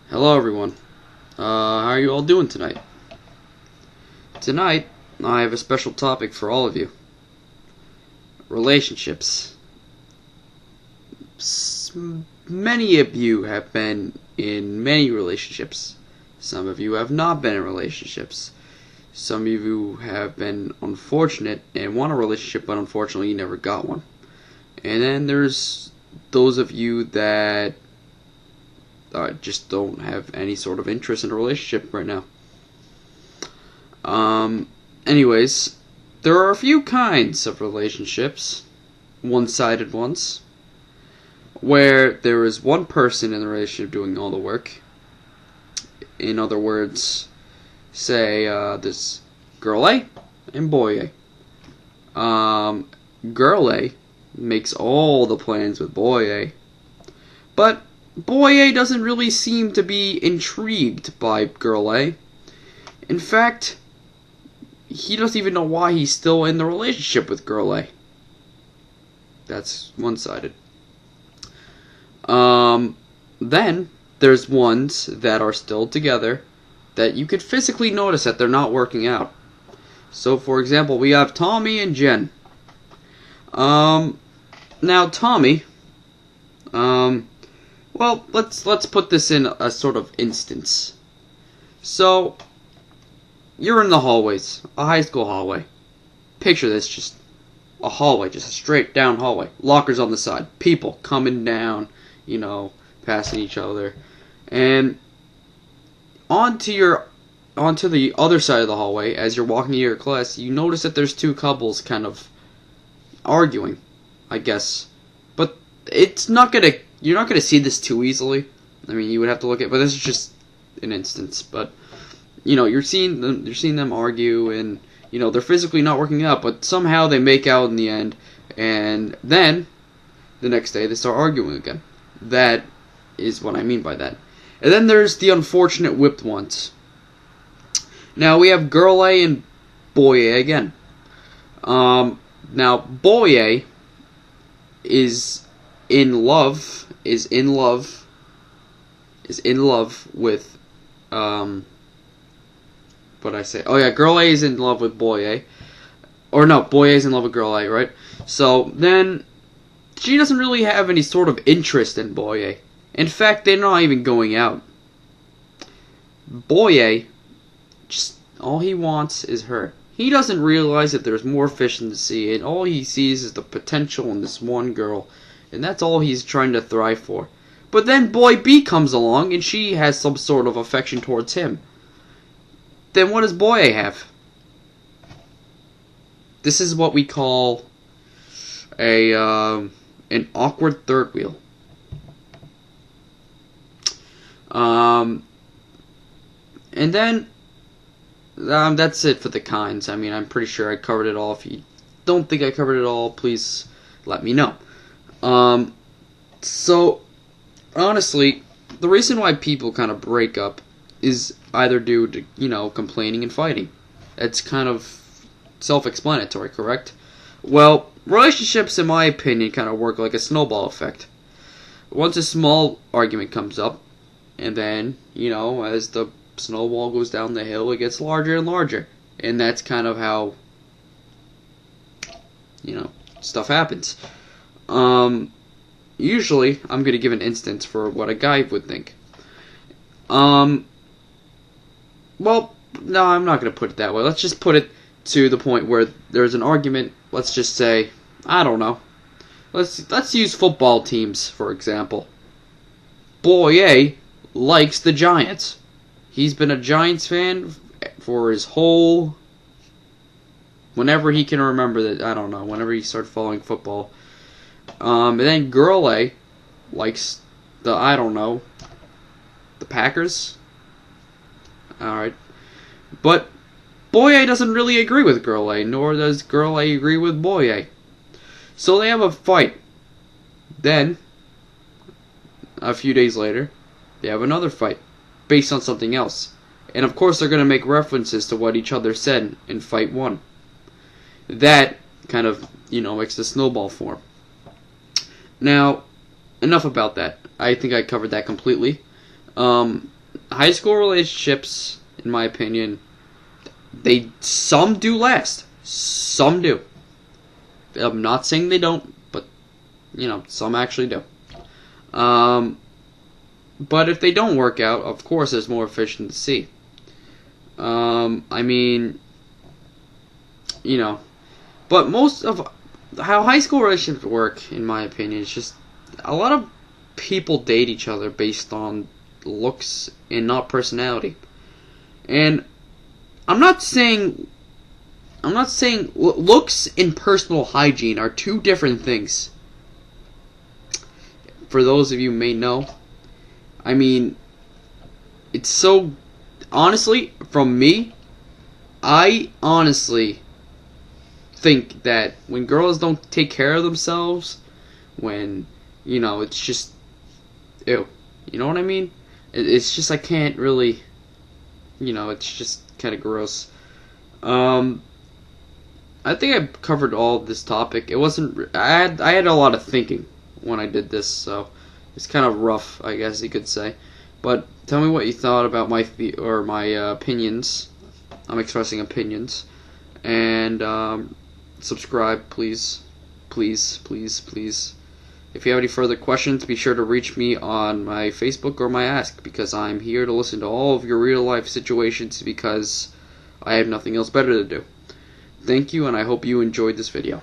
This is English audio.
Hello everyone. How are you all doing tonight? Tonight, I have a special topic for all of you. Relationships. Many of you have been in many relationships. Some of you have not been in relationships. Some of you have been unfortunate and want a relationship, but unfortunately you never got one. And then there's those of you that just don't have any sort of interest in a relationship right now. Anyways, there are a few kinds of relationships, one-sided ones, where there is one person in the relationship doing all the work. In other words, say there's girl A and boy A. Girl A makes all the plans with boy A, but boy A doesn't really seem to be intrigued by girl A. In fact, he doesn't even know why he's still in the relationship with girl A. That's one-sided. Then there's ones that are still together that you could physically notice that they're not working out. So, for example, we have Tommy and Jen. Now Tommy, well, let's put this in a sort of instance. So, you're in the hallways, a high school hallway. Picture this, just a hallway, just a straight down hallway. Lockers on the side, people coming down, passing each other. And onto the other side of the hallway, as you're walking to your class, you notice that there's two couples kind of arguing, I guess. But you're not gonna see this too easily. I mean, you would have to look at, but this is just an instance. But you're seeing them argue, and they're physically not working out, but somehow they make out in the end, and then the next day they start arguing again. That is what I mean by that. And then there's the unfortunate whipped ones. Now we have girl A and boy A again. Now boy A is in love with what I say? Oh yeah, girl A is in love with boy A. Or no, boy A is in love with girl A, right? So then she doesn't really have any sort of interest in boy A. In fact, they're not even going out. Boy A, just all he wants is her. He doesn't realize that there's more fish in the sea, and all he sees is the potential in this one girl, and that's all he's trying to thrive for. But then boy B comes along, and she has some sort of affection towards him. Then what does boy A have? This is what we call an awkward third wheel. And then that's it for the kinds. I mean, I'm pretty sure I covered it all. If you don't think I covered it all, please let me know. So honestly, the reason why people kind of break up is either due to, complaining and fighting. It's kind of self-explanatory, correct? Well, relationships, in my opinion, kind of work like a snowball effect. Once a small argument comes up, and then, as the snowball goes down the hill, it gets larger and larger. And that's kind of how, stuff happens. Usually, I'm going to give an instance for what a guy would think. Well, no, I'm not going to put it that way. Let's just put it to the point where there's an argument. Let's just say, I don't know. Let's use football teams, for example. Boy A likes the Giants. He's been a Giants fan for his whole... whenever he can remember that, I don't know, whenever he started following football. And then girl A likes the Packers. Alright. But boy A doesn't really agree with girl A, nor does girl A agree with boy A. So they have a fight. Then, a few days later, they have another fight, based on something else. And of course they're going to make references to what each other said in fight one. That kind of, makes the snowball form. Now, enough about that. I think I covered that completely. high school relationships, in my opinion, some do last. Some do. I'm not saying they don't, but some actually do. But if they don't work out, of course, there's more efficiency. I mean, but most of how high school relationships work, in my opinion, is just a lot of people date each other based on looks and not personality. And I'm not saying looks and personal hygiene are two different things. For those of you who may know, I mean, it's so, honestly, from me, I honestly think that when girls don't take care of themselves, when, it's just, ew. You know what I mean? It's just, I can't really, it's just kind of gross. I think I covered all of this topic. It wasn't, I had a lot of thinking when I did this, so it's kind of rough, I guess you could say. But tell me what you thought about my opinions. I'm expressing opinions. And subscribe, please. Please, please, please. If you have any further questions, be sure to reach me on my Facebook or my Ask, because I'm here to listen to all of your real-life situations, because I have nothing else better to do. Thank you, and I hope you enjoyed this video.